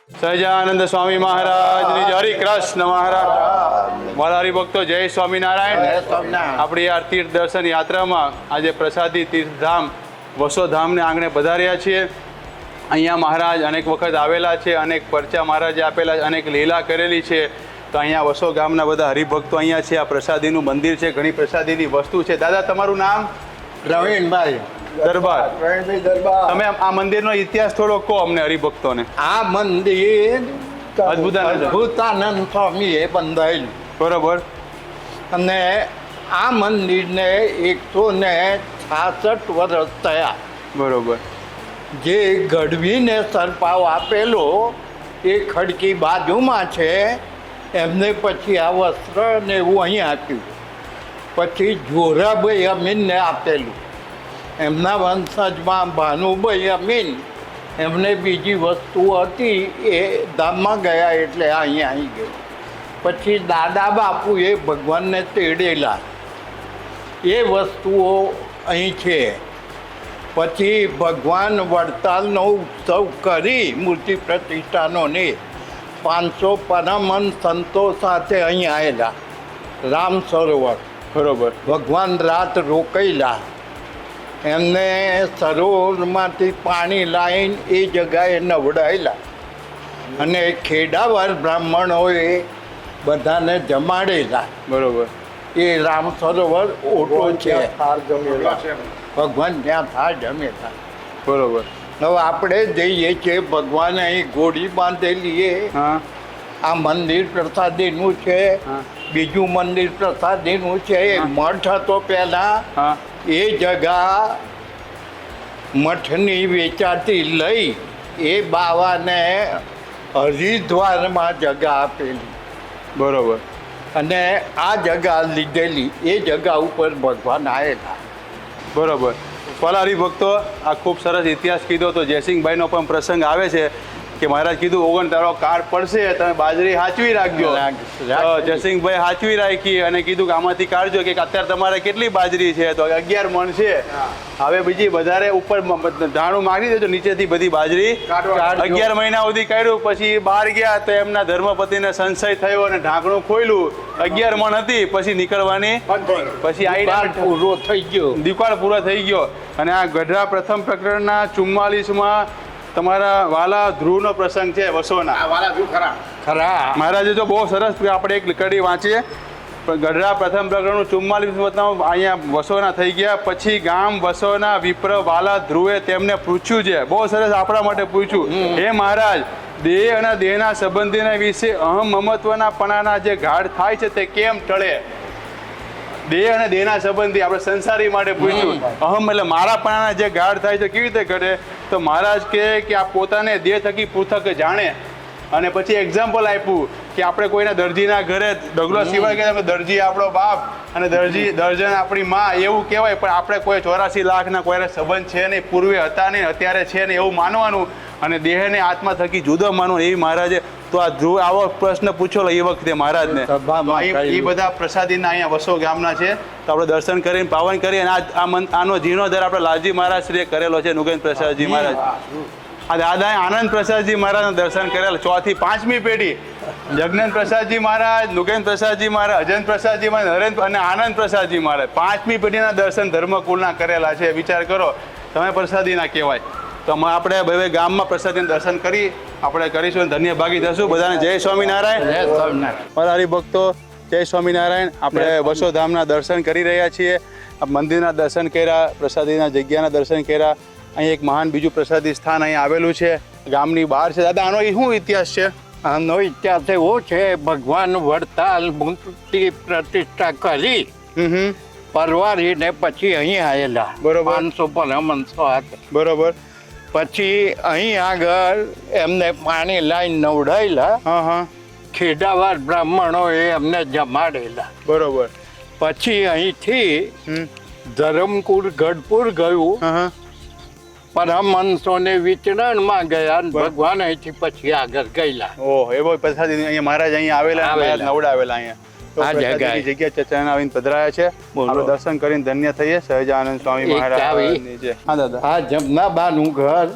સહજાનંદ સ્વામી મહારાજની જય હરિ કૃષ્ણ મહારાજ. મારા હરિભક્તો જય સ્વામિનારાયણ. આપણી આ તીર્થ દર્શન યાત્રામાં આજે પ્રસાદી તીર્થધામ વસોધામને આંગણે પધાર્યા છીએ. અહીંયા મહારાજ અનેક વખત આવેલા છે, અનેક પરચા મહારાજે આપેલા છે, અનેક લીલા કરેલી છે. તો અહીંયા વસો ગામના બધા હરિભક્તો અહીંયા છે. આ પ્રસાદીનું મંદિર છે, ઘણી પ્રસાદીની વસ્તુ છે. દાદા તમારું નામ? પ્રવીણભાઈ દરબાર. દરબાર. તમે આ મંદિરનો ઇતિહાસ થોડો કહો અમને હરિભક્તોને. આ મંદિર અદ્ભુતાનંદ સ્વામીએ બંધાયેલું. બરોબર. અને આ મંદિરને 166 વર્ષ થયા. બરોબર. જે ગઢવીને સરપાવ આપેલો એ ખડકી બાજુમાં છે. એમને પછી આ વસ્ત્ર ને એવું અહીં આપ્યું. પછી જોરાભાઈ અમીનને આપેલું. એમના વંશજમાં ભાનુભાઈ અમીન એમને બીજી વસ્તુ હતી એ ધામમાં ગયા એટલે અહીંયા આવી ગયું. પછી દાદા બાપુએ ભગવાનને તેડેલા એ વસ્તુઓ અહીં છે. પછી ભગવાન વડતાલનો ઉત્સવ કરી મૂર્તિ પ્રતિષ્ઠાનો ને 500 પરમહંસ સંતો સાથે અહીં આવેલા રામ સરોવર. બરોબર. ભગવાન રાત રોકાયેલા. એમને સરોવરમાંથી પાણી લાવીને એ જગાએ નવડાયેલા. અને ખેડાવર બ્રાહ્મણોએ બધાને જમાડેલા. બરોબર. એ રામ સરોવર ઓટો છે. ભગવાન ત્યાં થાળ જમેલા. બરોબર. હવે આપણે જઈએ છીએ. ભગવાને અહીં ઘોડી બાંધેલી એ. હા. આ મંદિર પ્રસાદીનું છે. બીજું મંદિર પ્રસાદીનું છે. મઠ હતો પહેલાં. હા. એ જગા મઠની વેચાતી લઈ એ બાવાને હરિદ્વારમાં જગા આપેલી. બરોબર. અને આ જગા લીધેલી. એ જગા ઉપર ભગવાન આવેલા. બરોબર. ભલા હરિભક્તો, આ ખૂબ સરસ ઇતિહાસ કીધો. તો જયસિંહભાઈનો પણ પ્રસંગ આવે છે કે મહારાજ કીધું 69 કાળ પડશે તમે બાજરી હાચવી રાખજો. જયસિંહભાઈ હાચવી રાખી અને કીધું કે આમાંથી કાઢજો. કે અત્યારે તમારે કેટલી બાજરી છે? તો 11 મણ છે. હવે બીજી વધારે ઉપર ધાણું માગી દેજો, નીચેથી બધી બાજરી 11 મહિના સુધી કાઢ્યું. પછી બહાર ગયા તો એમના ધર્મપતિને સંશય થયો અને ઢાંકણું ખોલ્યું. 11 મણ હતી. પછી નીકળવાની પછી આવી પૂરો થઈ ગયો. દુકાળ પૂરો થઈ ગયો. અને આ ગઢડા પ્રથમ પ્રકરણના 44માં તમારા વાલા ધ્રુવનો પ્રસંગ છે વસોના. ખરા મહારાજે તો બહુ સરસ આપણે એક કડી વાંચીએ. ગઢડા પ્રથમ પ્રકરણનું 44 અહીંયા વસોના થઈ ગયા. પછી ગામ વસોના વિપ્ર વાલા ધ્રુવે તેમને પૂછ્યું છે. બહુ સરસ આપણા માટે પૂછ્યું. હે મહારાજ, દેહ અને દેહના સંબંધીના વિશે અહમ મમત્વના પણાના જે ગાઢ થાય છે તે કેમ ટળે? દેહ અને દેહના સંબંધી આપણે સંસારી માટે પૂછ્યું. અહમ એટલે મારા પણાના જે ગાઢ થાય છે કેવી રીતે ઘટે? તો મહારાજ કહે કે આ પોતાને દેહ થકી પૃથક જાણે. અને પછી એક્ઝામ્પલ આપ્યું કે આપણે કોઈના દરજીના ઘરે ડગલો સિવાય કે દરજી આપણો બાપ અને દર્જન આપણી માં એવું કહેવાય. પણ આપણે કોઈ 84 લાખના કોઈ સંબંધ છે નહીં, પૂર્વે હતા નહીં, અત્યારે છે નહીં એવું માનવાનું અને દેહને આત્મા થકી જુદો માનવું. એવી મહારાજે તો આ ધ્રુવ આવો પ્રશ્ન પૂછેલો એ વખતે મહારાજને. એ બધા પ્રસાદીના અહીંયા વસો ગામના છે. તો આપણે દર્શન કરીને પાવન કરી. અને આનો જીર્ણોદ્ધાર આપણે લાલજી મહારાજ શ્રીએ કરેલો છે. નુગેન્દ્ર પ્રસાદજી મહારાજ આ દાદાએ આનંદ પ્રસાદજી મહારાજના દર્શન કરેલા. 4 થી 5મી પેઢી જગનંદ પ્રસાદજી મહારાજ, નુગેન્દ્ર પ્રસાદજી મહારાજ, અજંત પ્રસાદજી મહારાજ, નરેન્દ્ર અને આનંદ પ્રસાદજી મહારાજ 5મી પેઢીના દર્શન ધર્મકુળના કરેલા છે. વિચાર કરો તમે પ્રસાદીના કહેવાય. તો આપણે હવે ગામમાં પ્રસાદીના દર્શન કરી આપણે કરીશું. ધન્ય ભાગી થશું. બધાને જય સ્વામિનારાયણ. જય સ્વામિનારાયણ. મારા હરિભક્તો જય સ્વામિનારાયણ. આપણે વસોધામના દર્શન કરી રહ્યા છીએ. મંદિરના દર્શન કર્યા, પ્રસાદીના જગ્યાના દર્શન કર્યા. અહીં એક મહાન બીજું પ્રસાદી સ્થાન અહીંયા આવેલું છે, ગામની બહાર છે. દાદા આનો શું ઇતિહાસ છે? આનો ઇતિહાસ એવો છે. ભગવાન વડતાલ મૂર્તિ પ્રતિષ્ઠા કરી પરવારીને પછી અહીં આવેલા. બરોબર. 500 પરમહંસો હતા. બરોબર. પછી અહીં આગળ એમને પાણી લાવીને નવડાયેલા. હા હા. ખેડાવાર બ્રાહ્મણોએ એમને જમાડેલા. બરોબર. પછી અહીંથી ધરમપુર ગઢપુર ગયું. પરમહંસોને વિચરણમાં ગયા. ભગવાન અહીંથી પછી આગળ ગયેલા. ઓહ, એવો પ્રસાદી અહીંયા મહારાજ અહીંયા આવેલા, નવડાવેલા અહીંયા. આ જગ્યા ચચરણ આવીને પધરાયા છે. આપણે દર્શન કરીને ધન્ય થઈએ. સહજાનંદ સ્વામી મહારાજ. હા દાદા. આ જમનાબાનું ઘર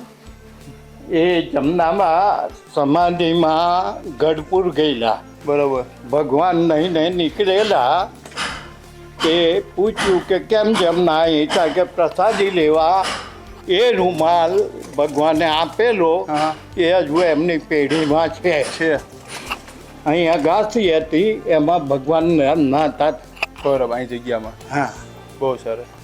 એ જમનામાં સમાધિમાં ગઢપુર ગયેલા બરોબર. ભગવાન નહીને નીકળેલા તે પૂછ્યું કે કેમ જમના અહીં કે પ્રસાદી લેવા એ રૂમાલ ભગવાને આપેલો હા. એ હજુ એમની પેઢીમાં છે. અહીં અગાસી હતી એમાં ભગવાન નતા. બરોબર, અહીં જગ્યામાં. હા. બહુ સરસ.